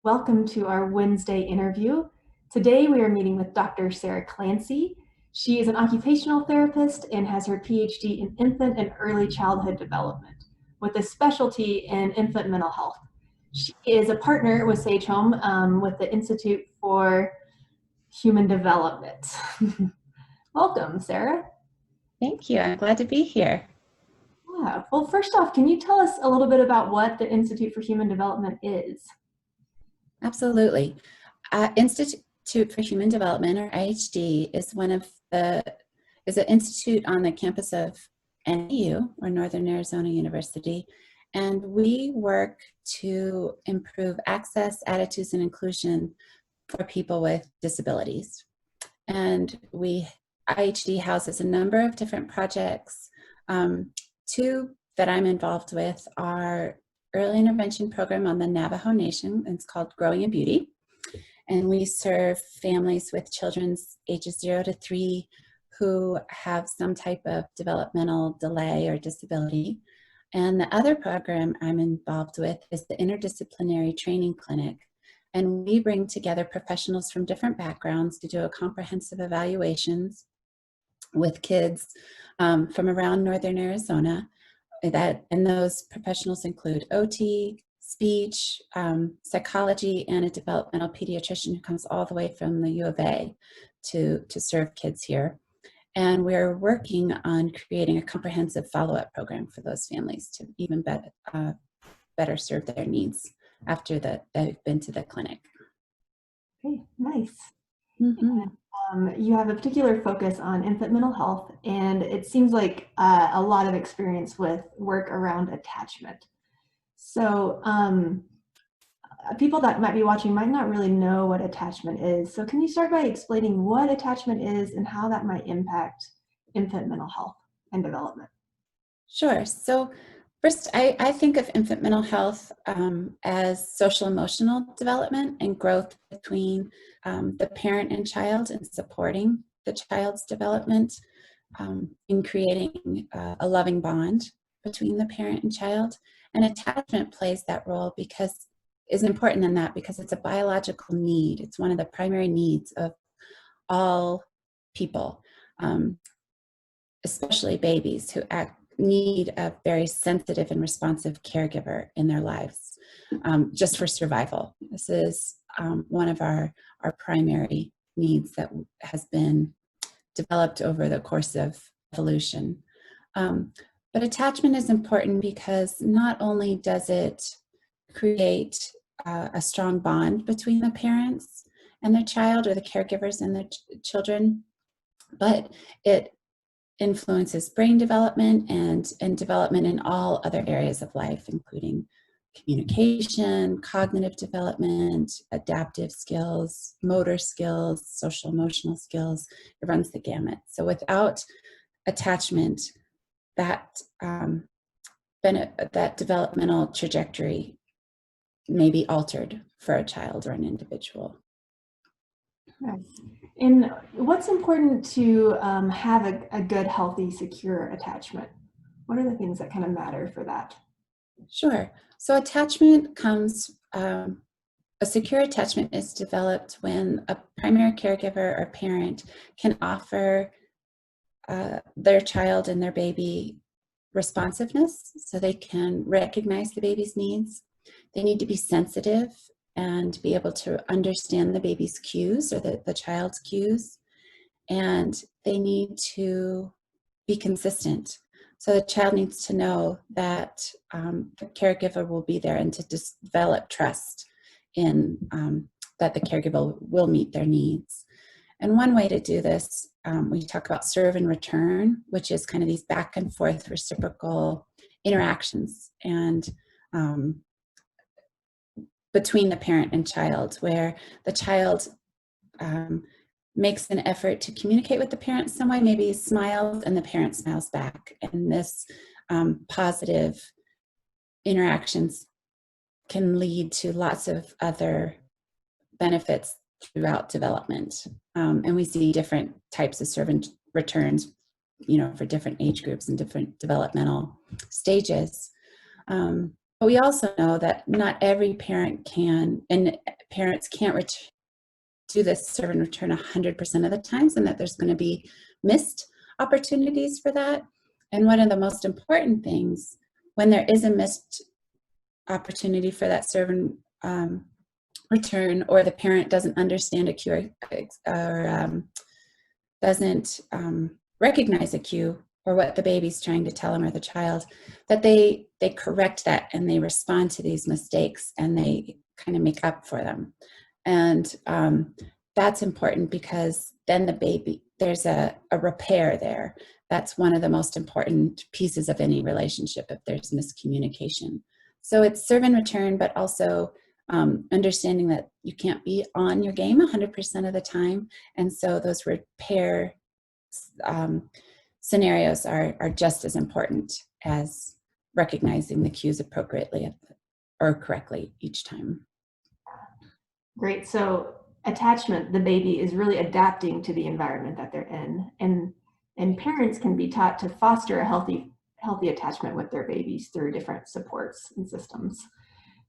Welcome to our Wednesday interview. Today we are meeting with Dr. Sara Clancey. She is an occupational therapist and has her PhD in infant and early childhood development with a specialty in infant mental health. She is a partner with Sage Home with the Institute for Human Development. Welcome, Sara. Thank you. I'm glad to be here. Yeah. Well, first off, can you tell us a little bit about what the Institute for Human Development is? Absolutely. Institute for Human Development, or IHD, is an institute on the campus of NAU, or Northern Arizona University, and we work to improve access, attitudes, and inclusion for people with disabilities. And IHD houses a number of different projects. Two that I'm involved with are early intervention program on the Navajo Nation. It's called Growing in Beauty. And we serve families with children ages 0 to 3 who have some type of developmental delay or disability. And the other program I'm involved with is the Interdisciplinary Training Clinic. And we bring together professionals from different backgrounds to do a comprehensive evaluations with kids from around Northern Arizona. And those professionals include OT, speech, psychology, and a developmental pediatrician who comes all the way from the U of A to serve kids here. And we're working on creating a comprehensive follow-up program for those families to even better serve their needs after they've been to the clinic. Okay, nice. Mm-hmm. You have a particular focus on infant mental health, and it seems like a lot of experience with work around attachment. So people that might be watching might not really know what attachment is. So can you start by explaining what attachment is and how that might impact infant mental health and development? Sure. So first, I think of infant mental health as social emotional development and growth between the parent and child, and supporting the child's development in creating a loving bond between the parent and child. And attachment plays that role is important in that because it's a biological need. It's one of the primary needs of all people, especially babies who need a very sensitive and responsive caregiver in their lives, just for survival. This is one of our primary needs that has been developed over the course of evolution. But attachment is important because not only does it create a strong bond between the parents and their child, or the caregivers and their children, but it influences brain development and development in all other areas of life, including communication, cognitive development, adaptive skills, motor skills, social emotional skills. It runs the gamut. So without attachment, that developmental trajectory may be altered for a child or an individual. Nice. And what's important to have a good, healthy, secure attachment? What are the things that kind of matter for that? Sure. So attachment comes, a secure attachment is developed when a primary caregiver or parent can offer their child and their baby responsiveness, so they can recognize the baby's needs. They need to be sensitive and be able to understand the baby's cues, or the child's cues. And they need to be consistent. So the child needs to know that the caregiver will be there, and to develop trust in that the caregiver will meet their needs. And one way to do this, we talk about serve and return, which is kind of these back and forth reciprocal interactions and between the parent and child, where the child makes an effort to communicate with the parent in some way, maybe smiles and the parent smiles back. And this positive interactions can lead to lots of other benefits throughout development. And we see different types of serve and returns, for different age groups and different developmental stages. But we also know that not every parent can, and parents can't do this serve and return 100% of the times, and that there's going to be missed opportunities for that. And one of the most important things when there is a missed opportunity for that serve and return, or the parent doesn't understand a cue or doesn't recognize a cue or what the baby's trying to tell them or the child, that they correct that and they respond to these mistakes and they kind of make up for them. And that's important because then the baby, there's a repair there. That's one of the most important pieces of any relationship if there's miscommunication. So it's serve and return, but also understanding that you can't be on your game 100% of the time. And so those repair scenarios are just as important as recognizing the cues appropriately or correctly each time. Great. So attachment, the baby is really adapting to the environment that they're in, and parents can be taught to foster a healthy attachment with their babies through different supports and systems.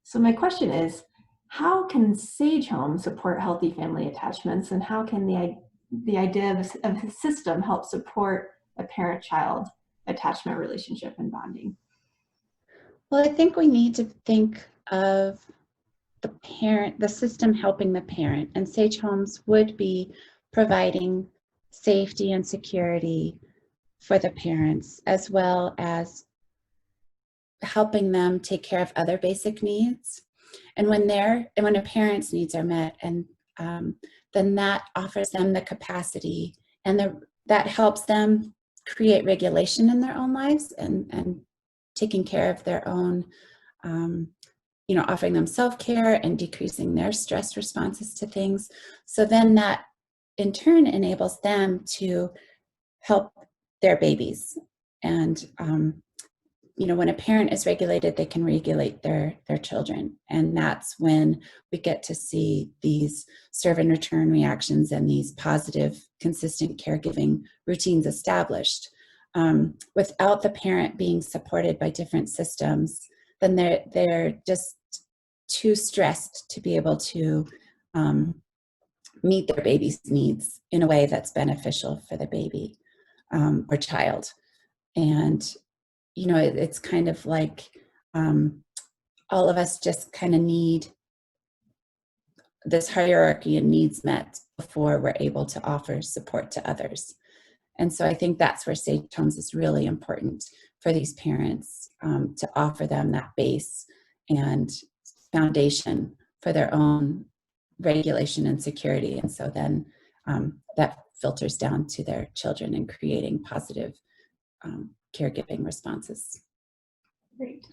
So my question is, how can Sage Home support healthy family attachments, and how can the idea of a system help support a parent-child attachment relationship and bonding? Well, I think we need to think of the system helping the parent, and Sage Homes would be providing safety and security for the parents, as well as helping them take care of other basic needs. And when a parent's needs are met, and then that offers them the capacity, and that helps them create regulation in their own lives and taking care of their own, offering them self-care and decreasing their stress responses to things. So then that in turn enables them to help their babies. And when a parent is regulated, they can regulate their children. And that's when we get to see these serve and return reactions and these positive, consistent caregiving routines established. Without the parent being supported by different systems, then they're just too stressed to be able to meet their baby's needs in a way that's beneficial for the baby or child. And it's kind of like all of us just kind of need this hierarchy and needs met before we're able to offer support to others. And so I think that's where Sage Homes is really important for these parents, to offer them that base and foundation for their own regulation and security. And so then that filters down to their children and creating positive caregiving responses. Great.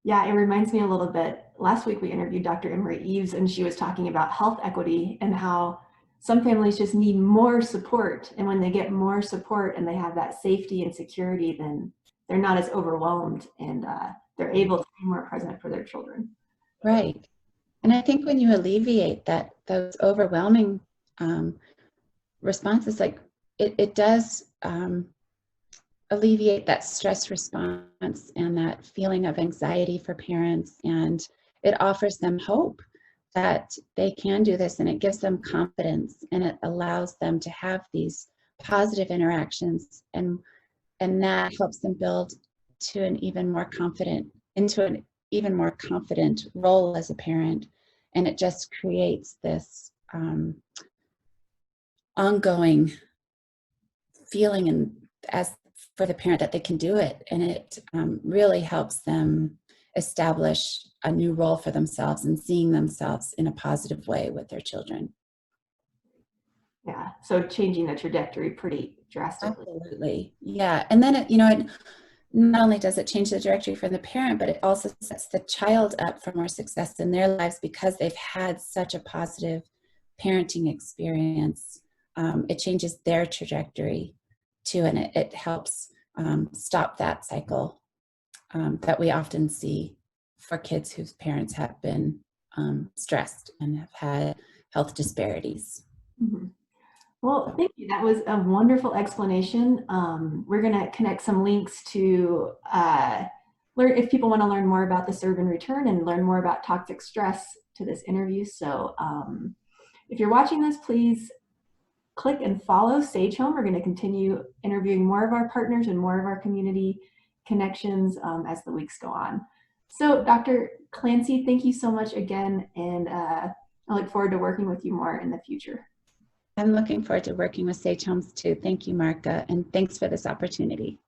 Yeah, it reminds me a little bit. Last week we interviewed Dr. Emery Eves, and she was talking about health equity and how some families just need more support. And when they get more support and they have that safety and security, then they're not as overwhelmed, and they're able to be more present for their children. Right. And I think when you alleviate those overwhelming responses, like it does alleviate that stress response and that feeling of anxiety for parents, and it offers them hope that they can do this, and it gives them confidence, and it allows them to have these positive interactions, and that helps them build to an even more confident role as a parent. And it just creates this ongoing feeling and as for the parent that they can do it, and it really helps them establish a new role for themselves and seeing themselves in a positive way with their children. Yeah, so changing the trajectory pretty drastically. Absolutely, yeah. And then it not only does it change the trajectory for the parent, but it also sets the child up for more success in their lives because they've had such a positive parenting experience. It changes their trajectory too, and it helps stop that cycle that we often see for kids whose parents have been stressed and have had health disparities. Mm-hmm. Well, thank you. That was a wonderful explanation. We're going to connect some links to if people want to learn more about the serve and return and learn more about toxic stress to this interview. So if you're watching this, please click and follow Sage Home. We're going to continue interviewing more of our partners and more of our community connections as the weeks go on. So Dr. Clancey, thank you so much again, and I look forward to working with you more in the future. I'm looking forward to working with Sage Homes too. Thank you, Marka, and thanks for this opportunity.